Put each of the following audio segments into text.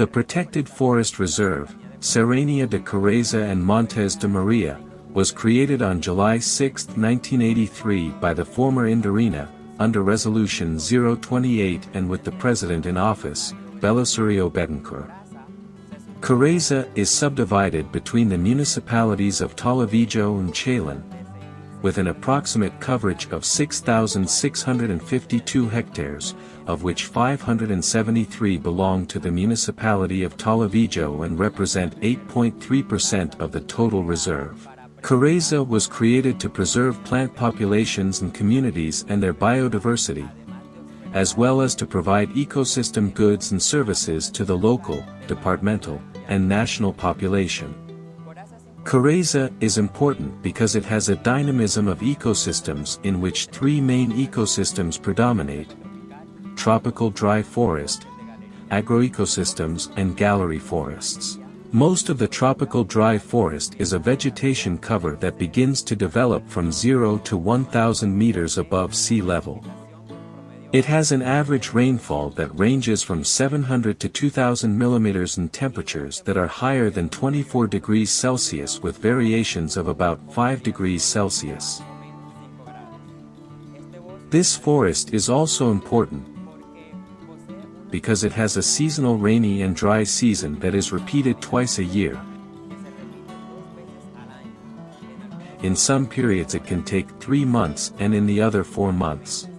The protected forest reserve, Serranía de CORAZA and Montes de María, was created on July 6, 1983 by the former Indorina, under Resolution 028 and with the President in office, Belisario Betancourt. CORAZA is subdivided between the municipalities of TvAgro and Chalon, with an approximate coverage of 6,652 hectares, of which 573 belong to the municipality of TvAgro and represent 8.3% of the total reserve. CORAZA was created to preserve plant populations and communities and their biodiversity, as well as to provide ecosystem goods and services to the local, departmental, and national population. CORAZA is important because it has a dynamism of ecosystems in which three main ecosystems predominate: tropical dry forest, agroecosystems and gallery forests. Most of the tropical dry forest is a vegetation cover that begins to develop from 0 to 1,000 meters above sea level. It has an average rainfall that ranges from 700 to 2,000 millimeters and temperatures that are higher than 24 degrees Celsius with variations of about 5 degrees Celsius. This forest is also important because it has a seasonal rainy and dry season that is repeated twice a year. In some periods it can take 3 months and in the other 4 months.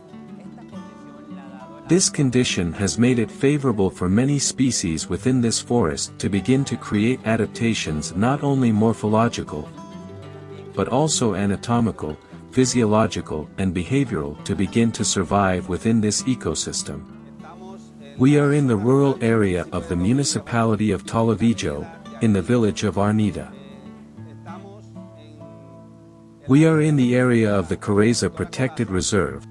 This condition has made it favorable for many species within this forest to begin to create adaptations not only morphological, but also anatomical, physiological and behavioral to begin to survive within this ecosystem. We are in the rural area of the municipality of TvAgro, in the village of Arnida. We are in the area of the CORAZA Protected Reserve,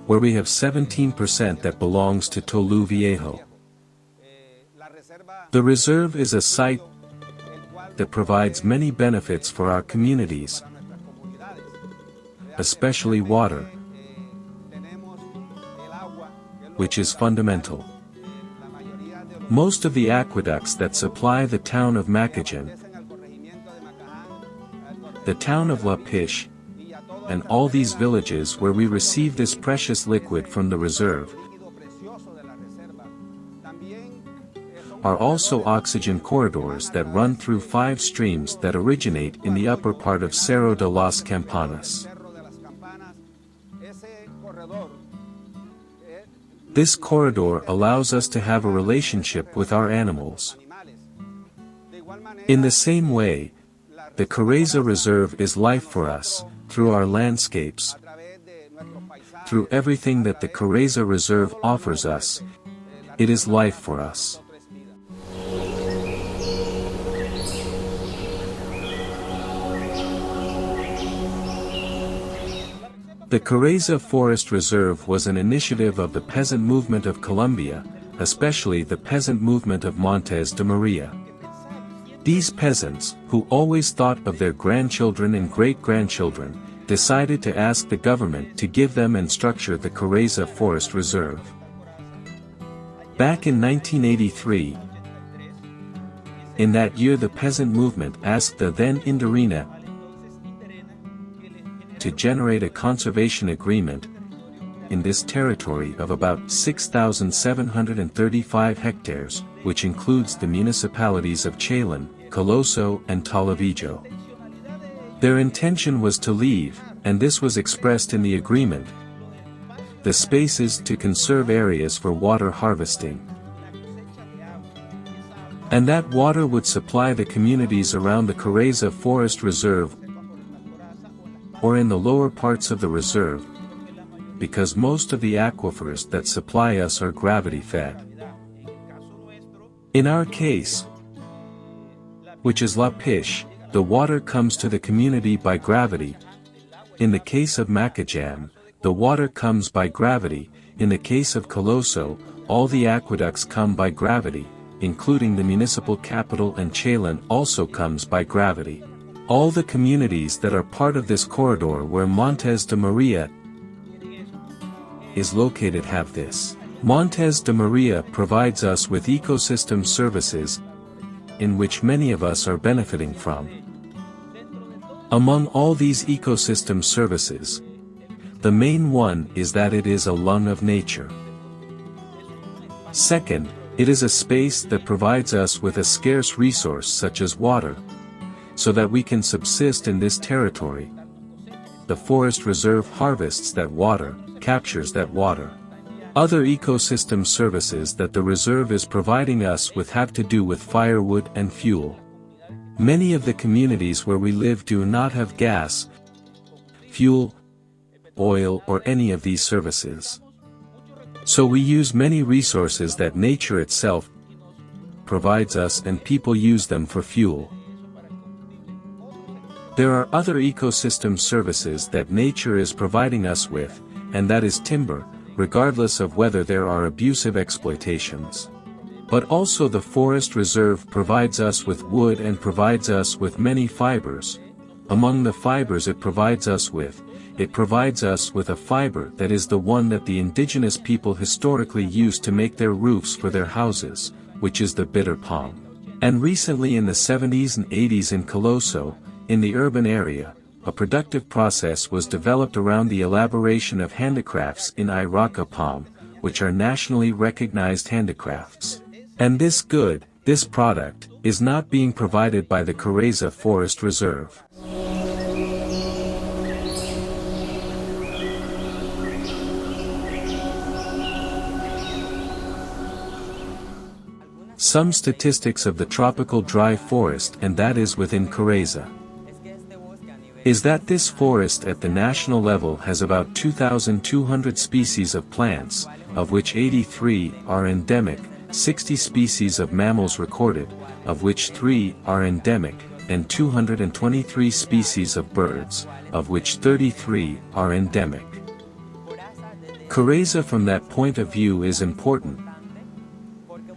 where we have 17% that belongs to Tolu Viejo. The reserve is a site that provides many benefits for our communities, especially water, which is fundamental. Most of the aqueducts that supply the town of Macajan, the town of La Piche, and all these villages where we receive this precious liquid from the reserve, are also oxygen corridors that run through 5 streams that originate in the upper part of Cerro de las Campanas. This corridor allows us to have a relationship with our animals. In the same way, the CORAZA Reserve is life for us, through our landscapes, through everything that the CORAZA Reserve offers us. It is life for us. The CORAZA Forest Reserve was an initiative of the peasant movement of Colombia, especially the peasant movement of Montes de María. These peasants, who always thought of their grandchildren and great-grandchildren, decided to ask the government to give them and structure the CORAZA Forest Reserve. Back in 1983, in that year the peasant movement asked the then Indorina to generate a conservation agreement in this territory of about 6,735 hectares, which includes the municipalities of Chalon, Coloso and TvAgro. Their intention was to leave, and this was expressed in the agreement, the spaces to conserve areas for water harvesting. And that water would supply the communities around the CORAZA Forest Reserve or in the lower parts of the reserve, because most of the aquifers that supply us are gravity-fed. In our case, which is La Piche, the water comes to the community by gravity. In the case of Macajan, the water comes by gravity. In the case of Coloso, all the aqueducts come by gravity, including the municipal capital, and Chalon also comes by gravity. All the communities that are part of this corridor where Montes de María is located have this. Montes de María provides us with ecosystem services, in which many of us are benefiting from. Among all these ecosystem services, the main one is that it is a lung of nature. Second, it is a space that provides us with a scarce resource such as water, so that we can subsist in this territory. The forest reserve harvests that water, captures that water. Other ecosystem services that the reserve is providing us with have to do with firewood and fuel. Many of the communities where we live do not have gas, fuel, oil or any of these services. So we use many resources that nature itself provides us and people use them for fuel. There are other ecosystem services that nature is providing us with, and that is timber, regardless of whether there are abusive exploitations. But also the forest reserve provides us with wood and provides us with many fibers. Among the fibers it provides us with a fiber that is the one that the indigenous people historically used to make their roofs for their houses, which is the bitter palm. And recently in the 70s and 80s in Coloso, in the urban area, a productive process was developed around the elaboration of handicrafts in Iraca palm, which are nationally recognized handicrafts. And this product, is not being provided by the CORAZA Forest Reserve. Some statistics of the tropical dry forest, and that is within CORAZA, is that this forest at the national level has about 2,200 species of plants, of which 83 are endemic, 60 species of mammals recorded, of which 3 are endemic, and 223 species of birds, of which 33 are endemic. CORAZA from that point of view is important,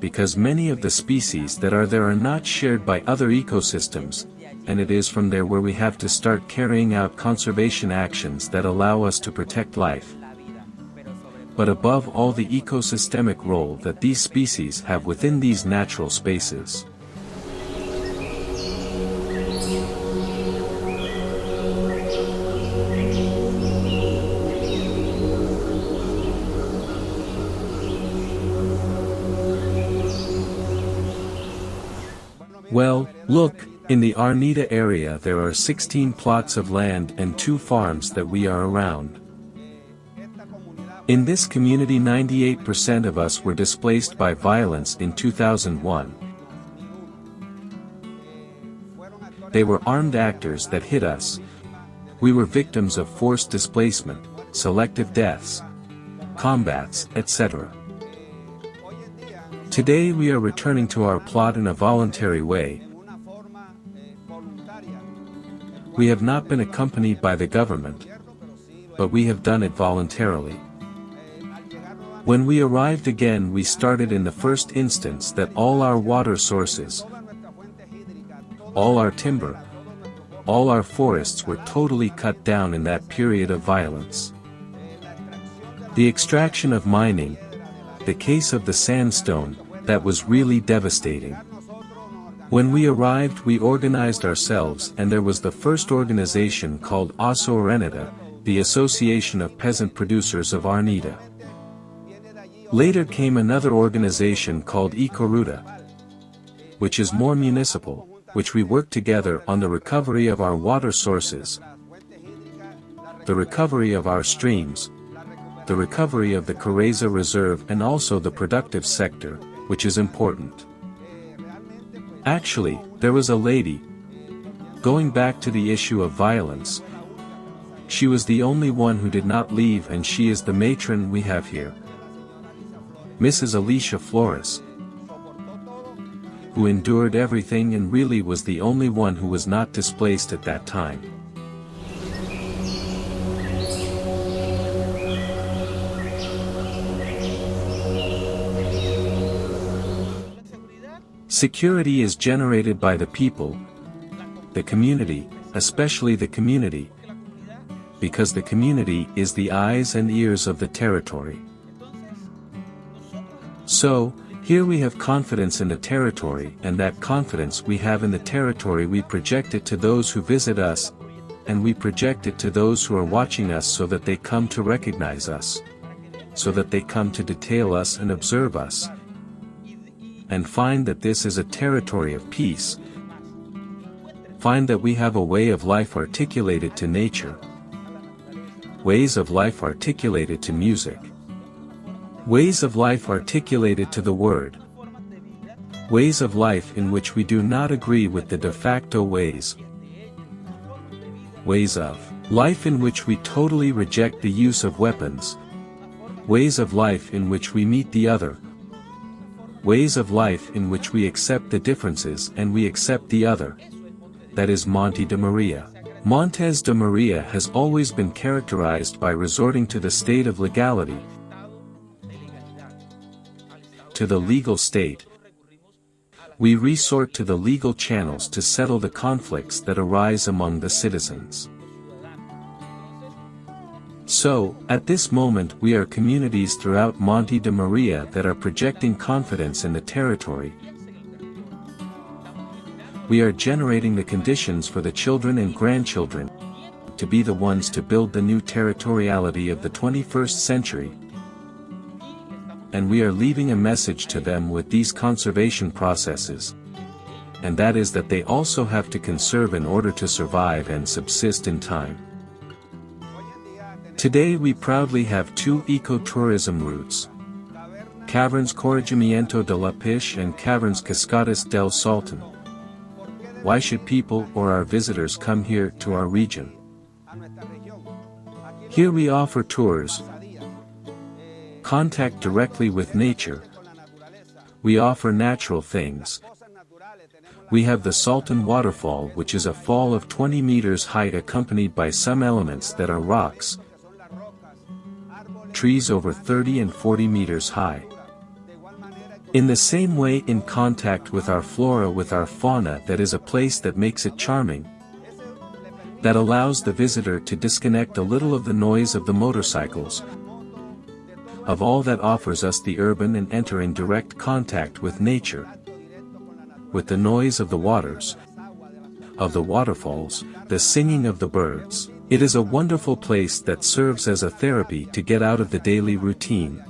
because many of the species that are there are not shared by other ecosystems, and it is from there where we have to start carrying out conservation actions that allow us to protect life. But above all the ecosystemic role that these species have within these natural spaces. Well, look, in the Arnita area there are 16 plots of land and 2 farms that we are around. In this community 98% of us were displaced by violence in 2001. They were armed actors that hit us. We were victims of forced displacement, selective deaths, combats, etc. Today we are returning to our plot in a voluntary way. We have not been accompanied by the government, but we have done it voluntarily. When we arrived again we started in the first instance that all our water sources, all our timber, all our forests were totally cut down in that period of violence. The extraction of mining, the case of the sandstone, that was really devastating. When we arrived we organized ourselves and there was the first organization called Oso Arenita, the Association of Peasant Producers of Arnita. Later came another organization called Ecoruta, which is more municipal, which we worked together on the recovery of our water sources, the recovery of our streams, the recovery of the CORAZA Reserve and also the productive sector, which is important. Actually, there was a lady, going back to the issue of violence, she was the only one who did not leave and she is the matron we have here. Mrs. Alicia Flores, who endured everything and really was the only one who was not displaced at that time. Security is generated by the people, the community, especially the community, because the community is the eyes and ears of the territory. So, here we have confidence in the territory, and that confidence we have in the territory we project it to those who visit us, and we project it to those who are watching us so that they come to recognize us, so that they come to detail us and observe us, and find that this is a territory of peace, find that we have a way of life articulated to nature, ways of life articulated to music, ways of life articulated to the word, ways of life in which we do not agree with the de facto ways, ways of life in which we totally reject the use of weapons, ways of life in which we meet the other, ways of life in which we accept the differences and we accept the other. That is Monte de María. Montes de María has always been characterized by resorting to the state of legality, to the legal state. We resort to the legal channels to settle the conflicts that arise among the citizens. So, at this moment we are communities throughout Monte de María that are projecting confidence in the territory. We are generating the conditions for the children and grandchildren to be the ones to build the new territoriality of the 21st century. And we are leaving a message to them with these conservation processes. And that is that they also have to conserve in order to survive and subsist in time. Today we proudly have two ecotourism routes: Caverns Corregimiento de la Piche and Caverns Cascadas del Sultan. Why should people or our visitors come here to our region? Here we offer tours, contact directly with nature. We offer natural things. We have the Sultan waterfall, which is a fall of 20 meters height accompanied by some elements that are rocks, trees over 30 and 40 meters high. In the same way, in contact with our flora, with our fauna, that is a place that makes it charming, that allows the visitor to disconnect a little of the noise of the motorcycles, of all that offers us the urban, and enter in direct contact with nature, with the noise of the waters, of the waterfalls, the singing of the birds. It is a wonderful place that serves as a therapy to get out of the daily routine.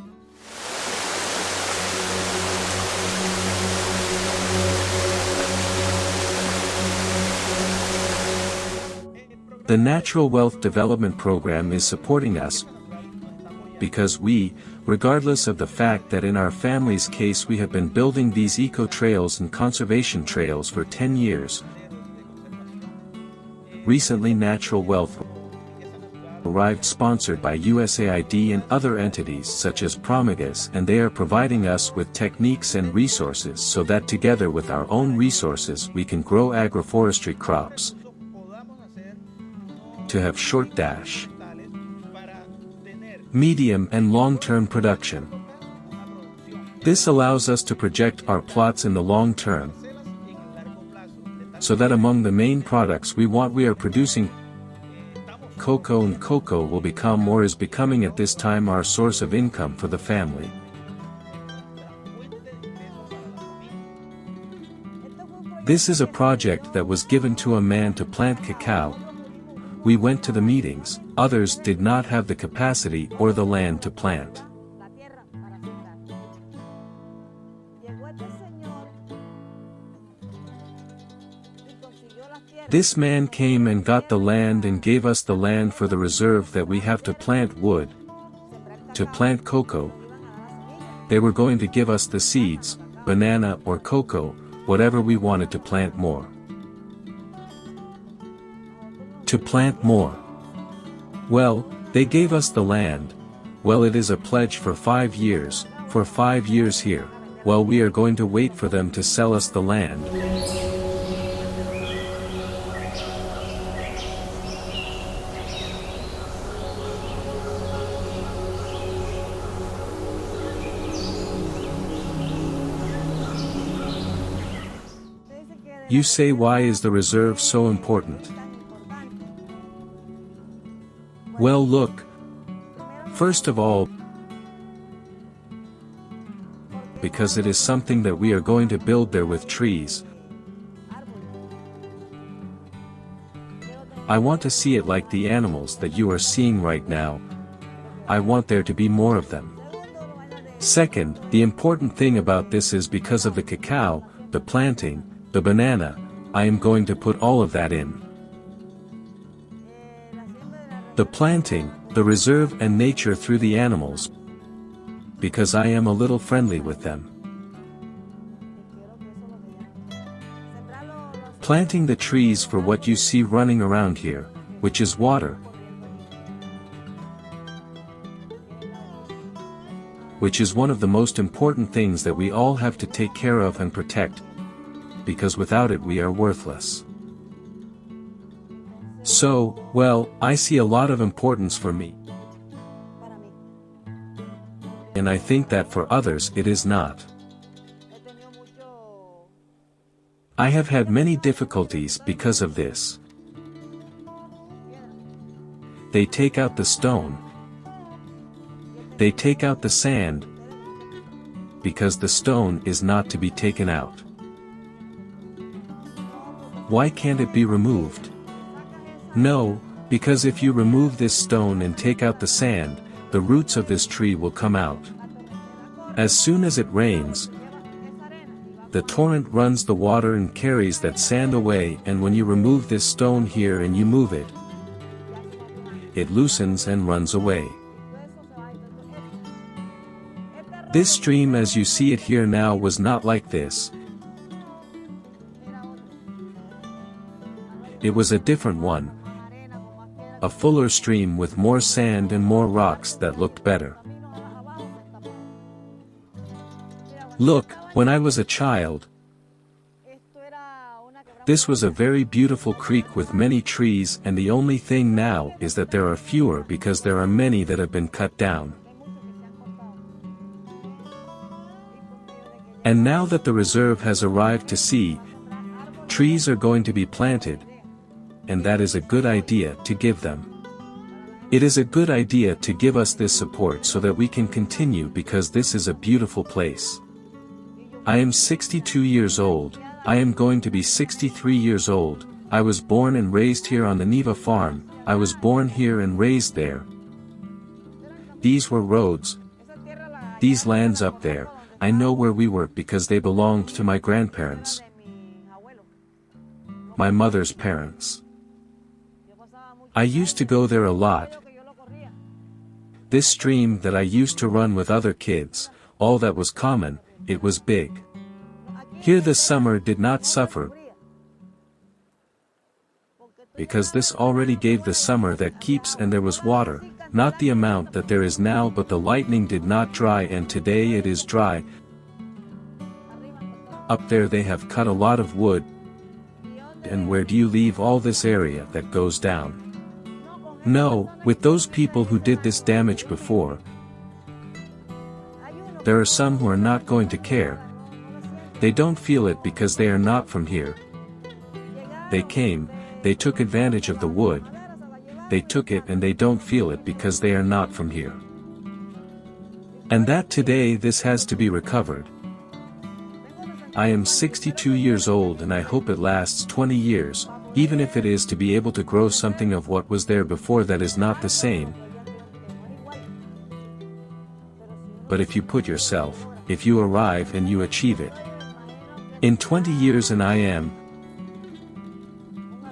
The Natural Wealth Development Program is supporting us because we, regardless of the fact that in our family's case we have been building these eco-trails and conservation trails for 10 years. Recently Natural Wealth arrived sponsored by USAID and other entities such as Promigas, and they are providing us with techniques and resources so that together with our own resources we can grow agroforestry crops to have short dash, medium and long-term production. This allows us to project our plots in the long term, so that among the main products we are producing cocoa, and cocoa will become or is becoming at this time our source of income for the family. This is a project that was given to a man to plant cacao. We went to the meetings, others did not have the capacity or the land to plant. This man came and got the land and gave us the land for the reserve that we have to plant wood, to plant cocoa. They were going to give us the seeds, banana or cocoa, whatever we wanted to plant more. To plant more. Well, they gave us the land. Well, it is a pledge for 5 years, for 5 years here. Well, we are going to wait for them to sell us the land. You say, why is the reserve so important? Well, look. First of all, because it is something that we are going to build there with trees. I want to see it like the animals that you are seeing right now. I want there to be more of them. Second, the important thing about this is because of the cacao, the planting, the banana, I am going to put all of that in. The planting, the reserve and nature through the animals, because I am a little friendly with them. Planting the trees for what you see running around here, which is water, which is one of the most important things that we all have to take care of and protect, because without it we are worthless. So, well, I see a lot of importance for me. And I think that for others it is not. I have had many difficulties because of this. They take out the stone. They take out the sand, because the stone is not to be taken out. Why can't it be removed? No, because if you remove this stone and take out the sand, the roots of this tree will come out. As soon as it rains, the torrent runs the water and carries that sand away, and when you remove this stone here and you move it, it loosens and runs away. This stream as you see it here now was not like this. It was a different one. A fuller stream with more sand and more rocks that looked better. Look, when I was a child, this was a very beautiful creek with many trees, and the only thing now is that there are fewer because there are many that have been cut down. And now that the reserve has arrived to see, trees are going to be planted, and that is a good idea to give them. It is a good idea to give us this support so that we can continue, because this is a beautiful place. I am 62 years old, I am going to be 63 years old, I was born and raised here on the Neva farm, I was born here and raised there. These were roads. These lands up there, I know where we were because they belonged to my grandparents. My mother's parents. I used to go there a lot. This stream that I used to run with other kids, all that was common, it was big. Here the summer did not suffer, because this already gave the summer that keeps, and there was water, not the amount that there is now, but the lightning did not dry, and today it is dry. Up there they have cut a lot of wood, and where do you leave all this area that goes down? No, with those people who did this damage before. There are some who are not going to care. They don't feel it because they are not from here. They came, they took advantage of the wood. They took it and they don't feel it because they are not from here. And that today this has to be recovered. I am 62 years old and I hope it lasts 20 years, even if it is to be able to grow something of what was there before that is not the same. But if you put yourself, if you arrive and you achieve it, in 20 years and I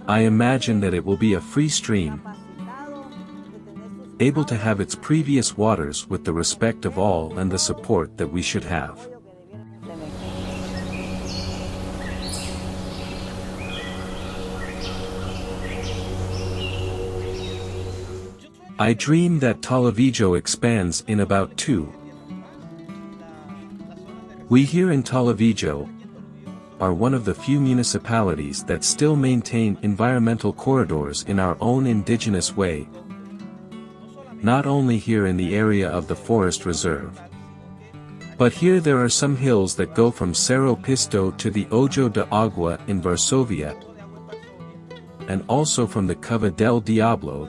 imagine that it will be a free stream, able to have its previous waters with the respect of all and the support that we should have. I dream that TvAgro expands in about 2. We here in TvAgro are one of the few municipalities that still maintain environmental corridors in our own indigenous way, not only here in the area of the forest reserve. But here there are some hills that go from Cerro Pisto to the Ojo de Agua in Varsovia, and also from the Cova del Diablo,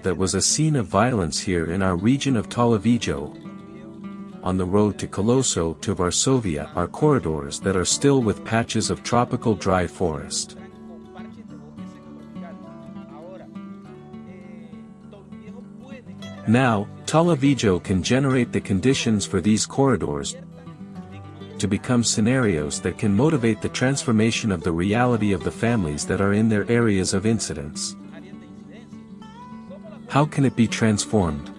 that was a scene of violence here in our region of TvAgro. on the road to Coloso to Varsovia are corridors that are still with patches of tropical dry forest. Now, TvAgro can generate the conditions for these corridors to become scenarios that can motivate the transformation of the reality of the families that are in their areas of incidence. How can it be transformed?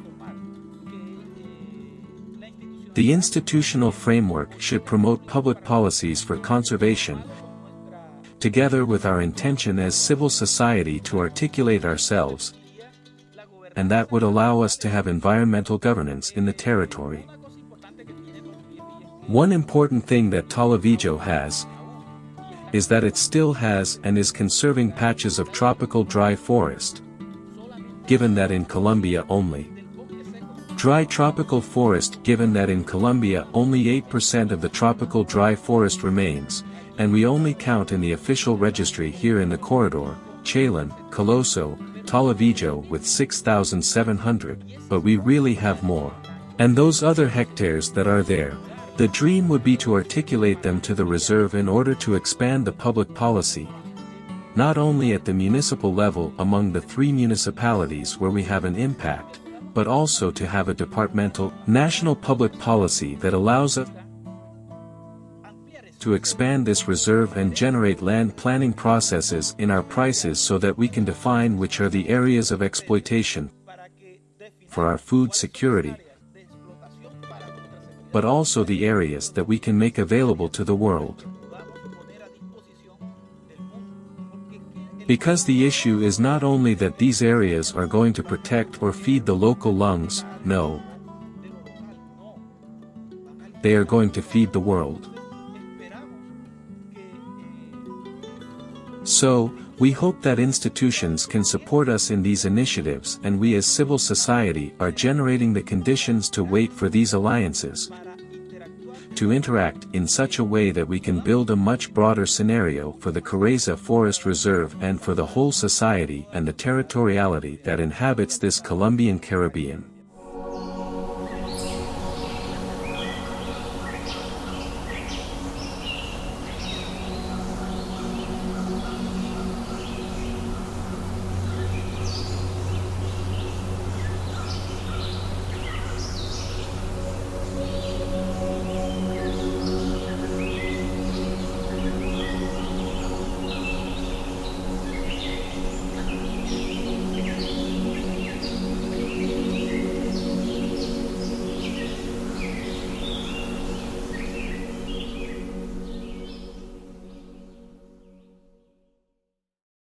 The institutional framework should promote public policies for conservation, together with our intention as civil society to articulate ourselves, and that would allow us to have environmental governance in the territory. One important thing that TvAgro has is that it still has and is conserving patches of tropical dry forest, given that in Colombia only. Dry tropical forest given that in Colombia only 8% of the tropical dry forest remains, and we only count in the official registry here in the corridor, Chalon, Coloso, TvAgro with 6,700, but we really have more. And those other hectares that are there, the dream would be to articulate them to the reserve in order to expand the public policy, not only at the municipal level among the 3 municipalities where we have an impact, but also to have a departmental, national public policy that allows us to expand this reserve and generate land planning processes in our prices so that we can define which are the areas of exploitation for our food security, but also the areas that we can make available to the world. Because the issue is not only that these areas are going to protect or feed the local lungs, no. They are going to feed the world. So, we hope that institutions can support us in these initiatives and we as civil society are generating the conditions to wait for these alliances to interact in such a way that we can build a much broader scenario for the CORAZA Forest Reserve and for the whole society and the territoriality that inhabits this Colombian Caribbean.